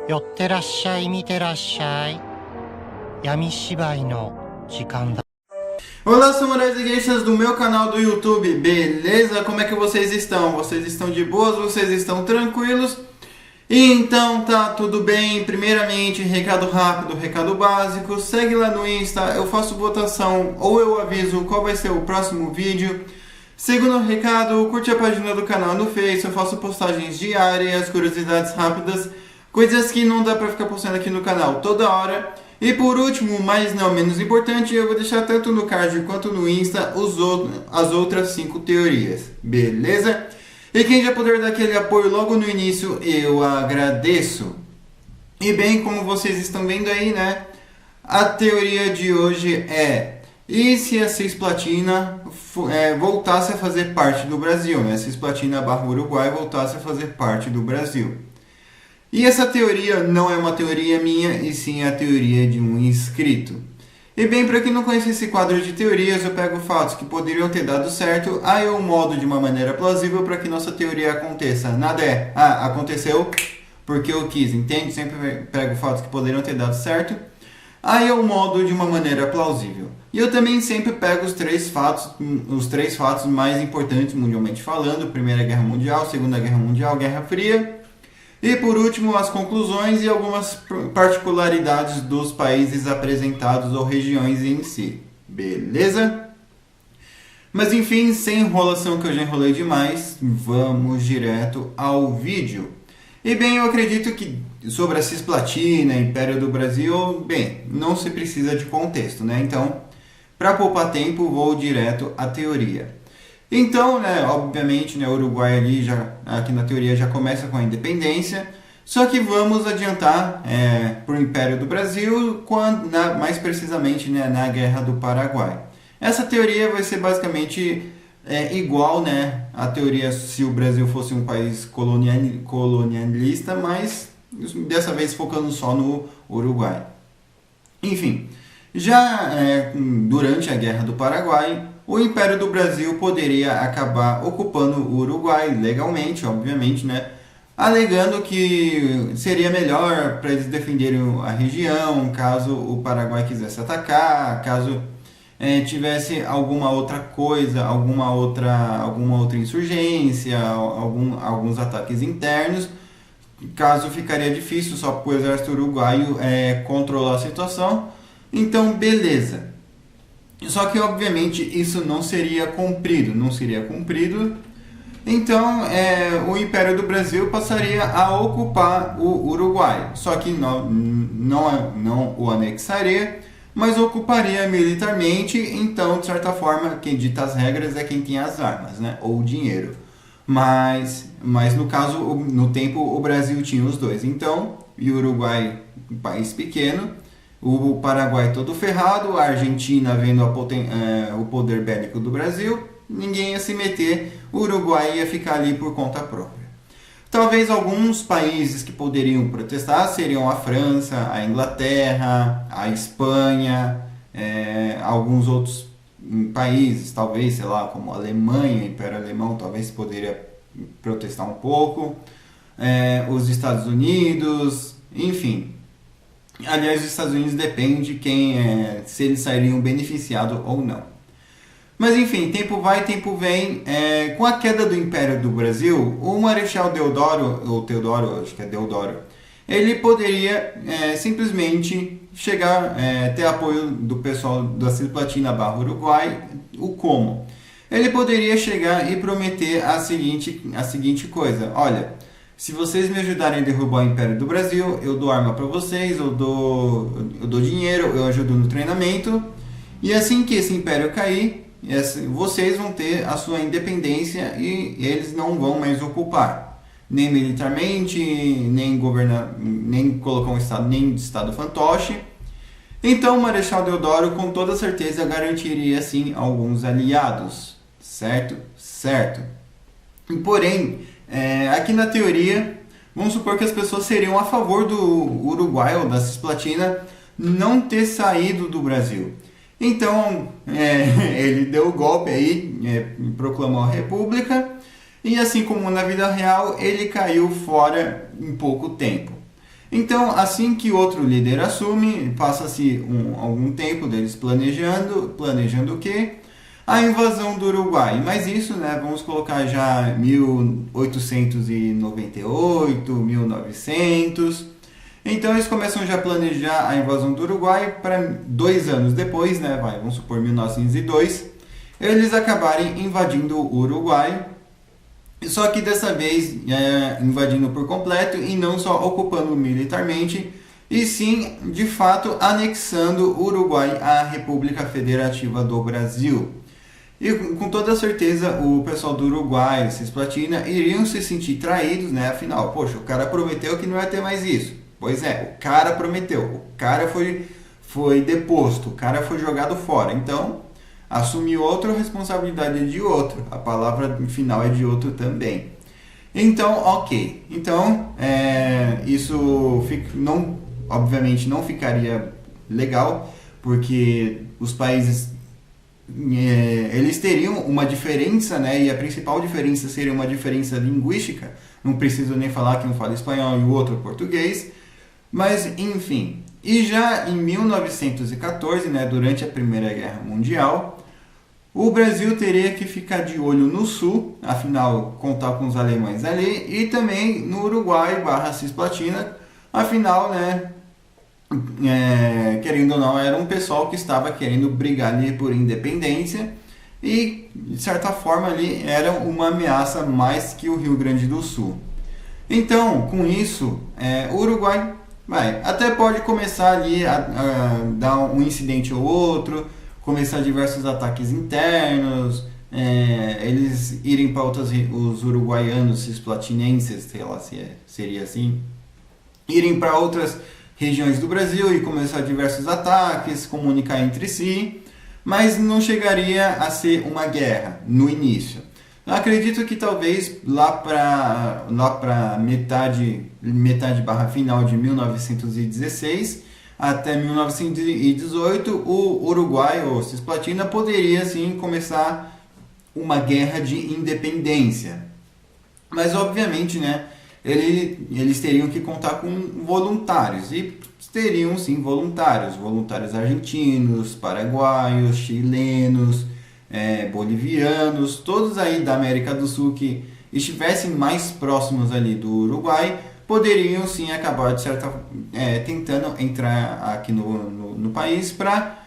寄ってらっしゃい、見てらっしゃい。闇芝居の時間だ。 Olá, samurais e geishas do meu canal do YouTube, beleza? Como é que vocês estão? Vocês estão de boas? Vocês estão tranquilos? Então tá tudo bem. Primeiramente, recado rápido, recado básico. Segue lá no Insta, eu faço votação ou eu aviso qual vai ser o próximo vídeo. Segundo recado, curte a página do canal no Face, eu faço postagens diárias, curiosidades rápidas, coisas que não dá pra ficar postando aqui no canal toda hora. E por último, mas não menos importante, eu vou deixar tanto no card quanto no Insta as outras 5 teorias, beleza? E quem já puder dar aquele apoio logo no início, eu agradeço. E bem, como vocês estão vendo aí, né? A teoria de hoje é: e se a Cisplatina voltasse a fazer parte do Brasil, né? Cisplatina / Uruguai voltasse a fazer parte do Brasil. E essa teoria não é uma teoria minha, e sim a teoria de um inscrito. E bem, para quem não conhece esse quadro de teorias, eu pego fatos que poderiam ter dado certo, aí eu moldo de uma maneira plausível para que nossa teoria aconteça. Nada é, aconteceu porque eu quis, entende? Sempre pego fatos que poderiam ter dado certo, aí eu moldo de uma maneira plausível. E eu também sempre pego os três fatos mais importantes mundialmente falando: Primeira Guerra Mundial, Segunda Guerra Mundial, Guerra Fria. E por último, as conclusões e algumas particularidades dos países apresentados ou regiões em si. Beleza? Mas enfim, sem enrolação, que eu já enrolei demais, vamos direto ao vídeo. E bem, eu acredito que sobre a Cisplatina, Império do Brasil, bem, não se precisa de contexto, né? Então, para poupar tempo, vou direto à teoria. Então, né, obviamente, né, o Uruguai ali aqui na teoria já começa com a independência, só que vamos adiantar para o Império do Brasil, mais precisamente, né, na Guerra do Paraguai. Essa teoria vai ser basicamente igual, né, à teoria se o Brasil fosse um país colonialista, mas dessa vez focando só no Uruguai. Enfim, já durante a Guerra do Paraguai, o Império do Brasil poderia acabar ocupando o Uruguai legalmente, obviamente, né? Alegando que seria melhor para eles defenderem a região, caso o Paraguai quisesse atacar, caso tivesse alguma outra coisa, alguma outra insurgência, alguns ataques internos, caso ficaria difícil só para o exército uruguaio controlar a situação. Então, beleza. Só que, obviamente, isso não seria cumprido. Então, o Império do Brasil passaria a ocupar o Uruguai. Só que não o anexaria, mas ocuparia militarmente. Então, de certa forma, quem dita as regras é quem tem as armas, né? Ou o dinheiro. Mas no caso, no tempo, o Brasil tinha os dois. Então, e o Uruguai, um país pequeno, o Paraguai todo ferrado, a Argentina vendo o poder bélico do Brasil, ninguém ia se meter, o Uruguai ia ficar ali por conta própria. Talvez alguns países que poderiam protestar seriam a França, a Inglaterra, a Espanha, alguns outros países, talvez, sei lá, como a Alemanha, o Império Alemão, talvez poderia protestar um pouco, os Estados Unidos, enfim. Aliás, os Estados Unidos depende se eles sairiam beneficiados ou não. Mas enfim, tempo vai, tempo vem. Com a queda do Império do Brasil, o Marechal Deodoro, acho que é Deodoro, ele poderia simplesmente ter apoio do pessoal da Cisplatina / Uruguai. Como? Ele poderia chegar e prometer a seguinte coisa: olha, se vocês me ajudarem a derrubar o Império do Brasil, eu dou arma para vocês, eu dou dinheiro, eu ajudo no treinamento. E assim que esse império cair, vocês vão ter a sua independência e eles não vão mais ocupar. Nem militarmente, nem colocar um estado, nem de estado fantoche. Então o Marechal Deodoro com toda certeza garantiria sim alguns aliados. Certo? Certo. Porém, aqui na teoria, vamos supor que as pessoas seriam a favor do Uruguai ou da Cisplatina não ter saído do Brasil. Então, ele deu o golpe aí, proclamou a república, e assim como na vida real, ele caiu fora em pouco tempo. Então, assim que outro líder assume, passa-se algum tempo deles planejando o quê? A invasão do Uruguai. Mas isso, né, vamos colocar já 1898, 1900. Então eles começam já a planejar a invasão do Uruguai para 2 anos depois, né, vamos supor 1902, eles acabarem invadindo o Uruguai. Só que dessa vez invadindo por completo e não só ocupando militarmente, e sim, de fato, anexando o Uruguai à República Federativa do Brasil. E com toda certeza o pessoal do Uruguai, Cisplatina, iriam se sentir traídos, né? Afinal, poxa, o cara prometeu que não ia ter mais isso. Pois é, o cara prometeu, o cara foi deposto, o cara foi jogado fora. Então, assumir outro, a responsabilidade é de outro. A palavra final é de outro também. Então, ok. Então, isso obviamente não ficaria legal, porque os países eles teriam uma diferença, né? E a principal diferença seria uma diferença linguística. Não preciso nem falar que um fala espanhol e o outro português. Mas, enfim. E já em 1914, né, durante a Primeira Guerra Mundial, o Brasil teria que ficar de olho no sul, afinal, contar com os alemães ali, e também no Uruguai / Cisplatina, afinal, né, querendo ou não, era um pessoal que estava querendo brigar ali por independência e, de certa forma, ali era uma ameaça mais que o Rio Grande do Sul. Então, com isso, o Uruguai até pode começar ali a dar um incidente ou outro, começar diversos ataques internos, eles irem para os uruguaianos cisplatinenses, sei lá se seria assim, irem para outras regiões do Brasil e começar diversos ataques, comunicar entre si, mas não chegaria a ser uma guerra no início. Eu acredito que talvez lá para metade / final de 1916 até 1918, o Uruguai ou Cisplatina poderia sim começar uma guerra de independência. Mas obviamente, né, eles teriam que contar com voluntários, e teriam sim voluntários argentinos, paraguaios, chilenos, bolivianos, todos aí da América do Sul que estivessem mais próximos ali do Uruguai, poderiam sim acabar tentando entrar aqui no país para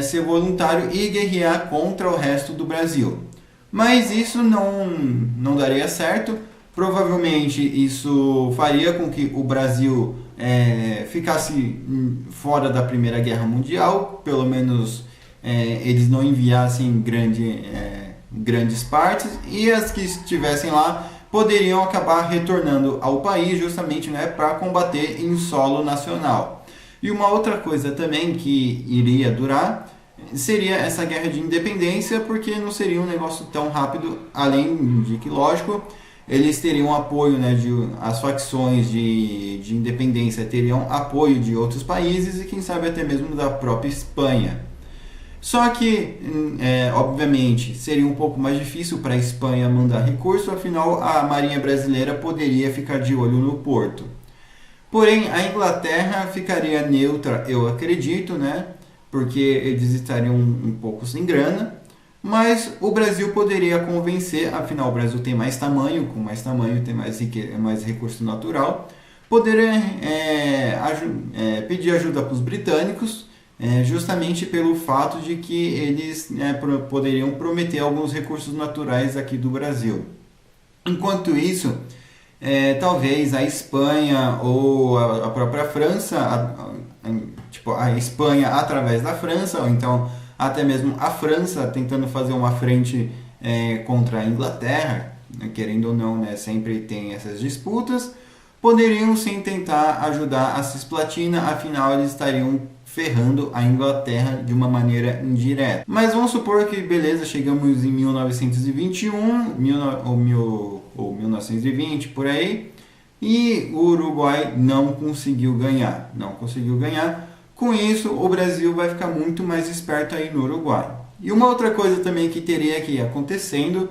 ser voluntário e guerrear contra o resto do Brasil. Mas isso não daria certo. Provavelmente isso faria com que o Brasil ficasse fora da Primeira Guerra Mundial, pelo menos eles não enviassem grandes partes, e as que estivessem lá poderiam acabar retornando ao país justamente, né, para combater em solo nacional. E uma outra coisa também que iria durar seria essa guerra de independência, porque não seria um negócio tão rápido, além de que, lógico, eles teriam apoio, né, as facções de independência teriam apoio de outros países e quem sabe até mesmo da própria Espanha. Só que, obviamente, seria um pouco mais difícil para a Espanha mandar recurso, afinal a Marinha Brasileira poderia ficar de olho no porto. Porém, a Inglaterra ficaria neutra, eu acredito, né, porque eles estariam um pouco sem grana. Mas o Brasil poderia convencer, afinal o Brasil tem mais tamanho, com mais tamanho tem mais recurso natural, poderia pedir ajuda para os britânicos, justamente pelo fato de que eles poderiam prometer alguns recursos naturais aqui do Brasil. Enquanto isso, talvez a Espanha ou a própria França, a Espanha através da França, ou então até mesmo a França tentando fazer uma frente contra a Inglaterra, né, querendo ou não, né, sempre tem essas disputas, poderiam sim tentar ajudar a Cisplatina, afinal eles estariam ferrando a Inglaterra de uma maneira indireta. Mas vamos supor que, beleza, chegamos em 1921 ou 1920, por aí, e o Uruguai não conseguiu ganhar. Com isso, o Brasil vai ficar muito mais esperto aí no Uruguai. E uma outra coisa também que teria que ir acontecendo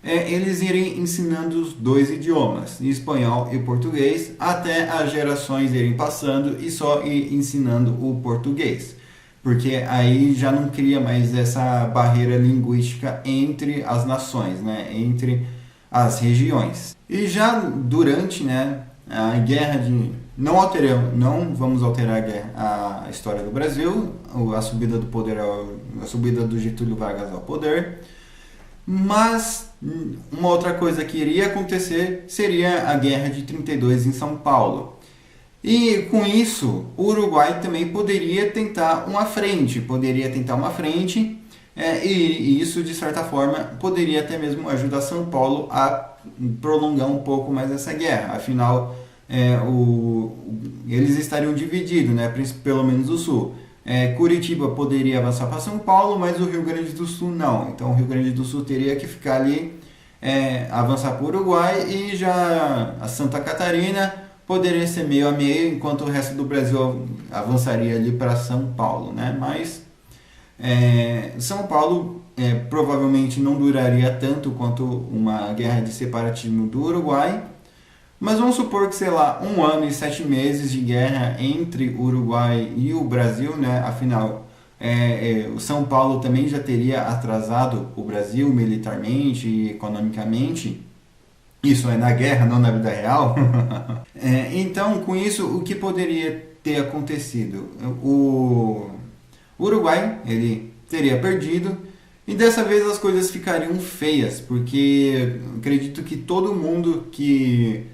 eles irem ensinando os dois idiomas, espanhol e português, até as gerações irem passando e só ir ensinando o português. Porque aí já não cria mais essa barreira linguística entre as nações, né? Entre as regiões. E já durante, né, a guerra de... Não vamos alterar a história do Brasil, a subida do poder, a subida do Getúlio Vargas ao poder, mas uma outra coisa que iria acontecer seria a Guerra de 32 em São Paulo. E com isso, o Uruguai também poderia tentar uma frente, e isso, de certa forma, poderia até mesmo ajudar São Paulo a prolongar um pouco mais essa guerra. Afinal, eles estariam divididos, né? Pelo menos o Sul. Curitiba poderia avançar para São Paulo, mas o Rio Grande do Sul não. Então o Rio Grande do Sul teria que ficar ali, avançar para o Uruguai, e já a Santa Catarina poderia ser meio a meio, enquanto o resto do Brasil avançaria ali para São Paulo, né? Mas São Paulo provavelmente não duraria tanto quanto uma guerra de separatismo do Uruguai. Mas vamos supor que, sei lá, 1 ano e 7 meses de guerra entre o Uruguai e o Brasil, né? Afinal, o São Paulo também já teria atrasado o Brasil militarmente e economicamente. Isso é na guerra, não na vida real. Então, com isso, o que poderia ter acontecido? O Uruguai, ele teria perdido, e dessa vez as coisas ficariam feias, porque acredito que todo mundo que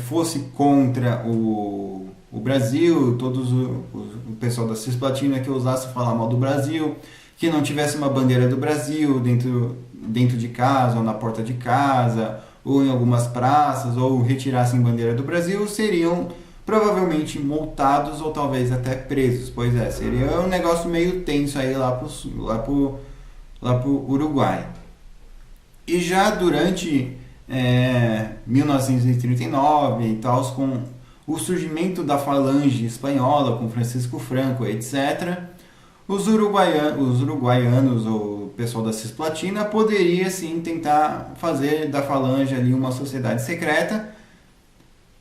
fosse contra o Brasil, o pessoal da Cisplatina que ousasse falar mal do Brasil, que não tivesse uma bandeira do Brasil dentro de casa ou na porta de casa, ou em algumas praças, ou retirassem bandeira do Brasil, seriam provavelmente multados ou talvez até presos. Pois seria um negócio meio tenso aí lá pro Uruguai. E já durante 1939 e tal, com o surgimento da falange espanhola, com Francisco Franco, etc., os uruguaianos, ou o pessoal da Cisplatina, poderia sim tentar fazer da falange ali uma sociedade secreta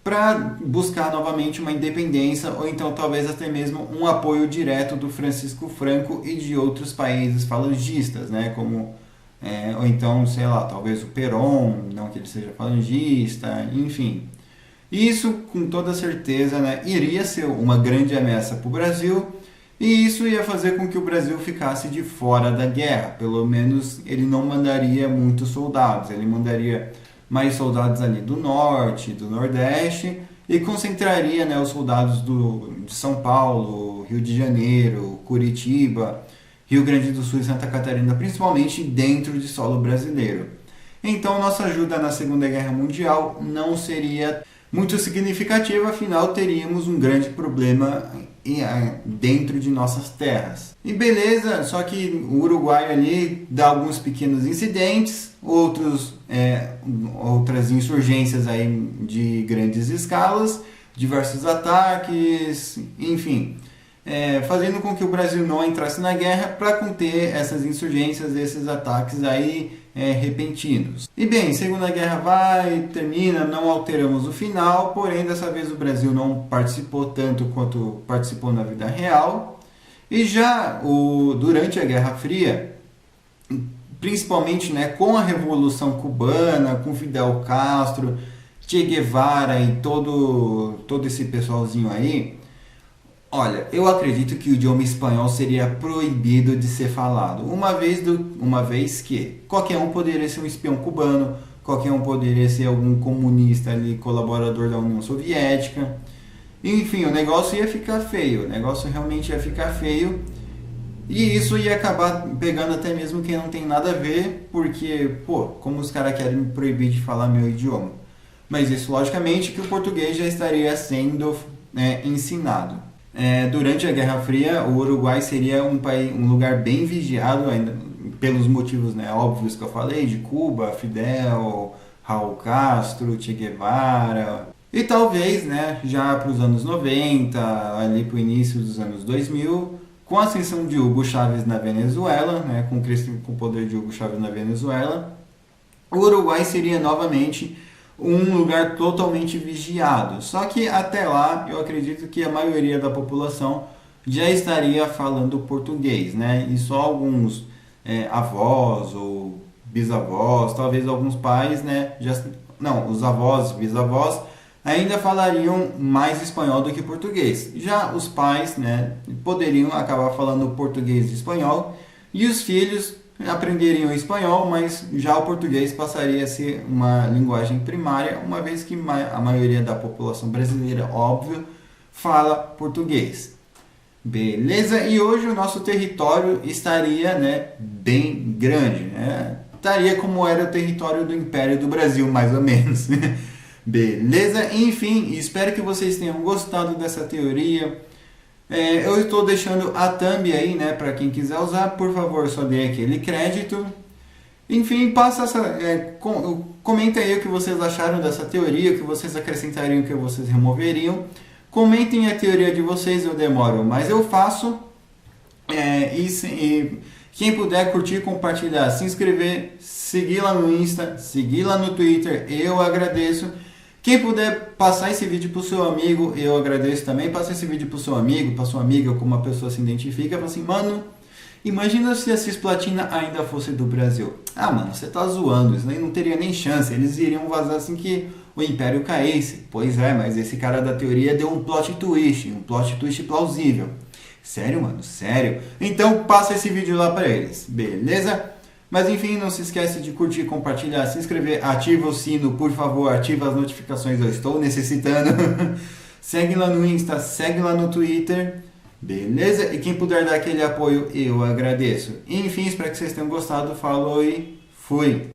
para buscar novamente uma independência, ou então talvez até mesmo um apoio direto do Francisco Franco e de outros países falangistas, né? Como, ou então, sei lá, talvez o Perón, não que ele seja falangista, enfim. Isso, com toda certeza, né, iria ser uma grande ameaça para o Brasil, e isso ia fazer com que o Brasil ficasse de fora da guerra. Pelo menos ele não mandaria muitos soldados, ele mandaria mais soldados ali do norte, do nordeste, e concentraria, né, os soldados de São Paulo, Rio de Janeiro, Curitiba, Rio Grande do Sul e Santa Catarina, principalmente dentro de solo brasileiro. Então nossa ajuda na Segunda Guerra Mundial não seria muito significativa, afinal teríamos um grande problema dentro de nossas terras. E beleza, só que o Uruguai ali dá alguns pequenos incidentes, outras insurgências aí de grandes escalas, diversos ataques, enfim, fazendo com que o Brasil não entrasse na guerra para conter essas insurgências, esses ataques aí repentinos. E bem, Segunda Guerra termina, não alteramos o final, porém dessa vez o Brasil não participou tanto quanto participou na vida real. E já durante a Guerra Fria, principalmente, né, com a Revolução Cubana, com Fidel Castro, Che Guevara e todo esse pessoalzinho aí, olha, eu acredito que o idioma espanhol seria proibido de ser falado, uma vez que qualquer um poderia ser um espião cubano, qualquer um poderia ser algum comunista ali, colaborador da União Soviética. Enfim, o negócio ia ficar feio, realmente ia ficar feio, e isso ia acabar pegando até mesmo quem não tem nada a ver, porque, como os caras querem me proibir de falar meu idioma? Mas isso, logicamente, que o português já estaria sendo ensinado. Durante a Guerra Fria, o Uruguai seria um lugar bem vigiado, ainda pelos motivos, né, óbvios que eu falei, de Cuba, Fidel, Raul Castro, Che Guevara. E talvez, né, já para os anos 90, ali para o início dos anos 2000, com a ascensão de Hugo Chávez na Venezuela, né, com o poder de Hugo Chávez na Venezuela, o Uruguai seria novamente um lugar totalmente vigiado. Só que até lá eu acredito que a maioria da população já estaria falando português, né? E só alguns avós ou bisavós, talvez alguns pais, né? Não, os avós, bisavós ainda falariam mais espanhol do que português. Já os pais, né, poderiam acabar falando português e espanhol, e os filhos aprenderiam espanhol, mas já o português passaria a ser uma linguagem primária, uma vez que a maioria da população brasileira, óbvio, fala português. Beleza? E hoje o nosso território estaria, né, bem grande, né? Estaria como era o território do Império do Brasil, mais ou menos. Beleza? Enfim, espero que vocês tenham gostado dessa teoria. Eu estou deixando a thumb aí, né, para quem quiser usar. Por favor, só dê aquele crédito. Enfim, comenta aí o que vocês acharam dessa teoria, o que vocês acrescentariam, o que vocês removeriam. Comentem a teoria de vocês, eu demoro, mas eu faço. E quem puder curtir, compartilhar, se inscrever, seguir lá no Insta, seguir lá no Twitter, eu agradeço. Quem puder passar esse vídeo para o seu amigo, eu agradeço também. Passa esse vídeo para o seu amigo, para sua amiga, como a pessoa se identifica. Fala assim, mano, imagina se a Cisplatina ainda fosse do Brasil. Ah, mano, você tá zoando, isso aí não teria nem chance. Eles iriam vazar assim que o Império caísse. Pois é, mas esse cara da teoria deu um plot twist plausível. Sério, mano, sério. Então passa esse vídeo lá para eles, beleza? Mas enfim, não se esquece de curtir, compartilhar, se inscrever, ativa o sino, por favor, ativa as notificações, eu estou necessitando. Segue lá no Insta, segue lá no Twitter, beleza? E quem puder dar aquele apoio, eu agradeço. Enfim, espero que vocês tenham gostado, falou e fui!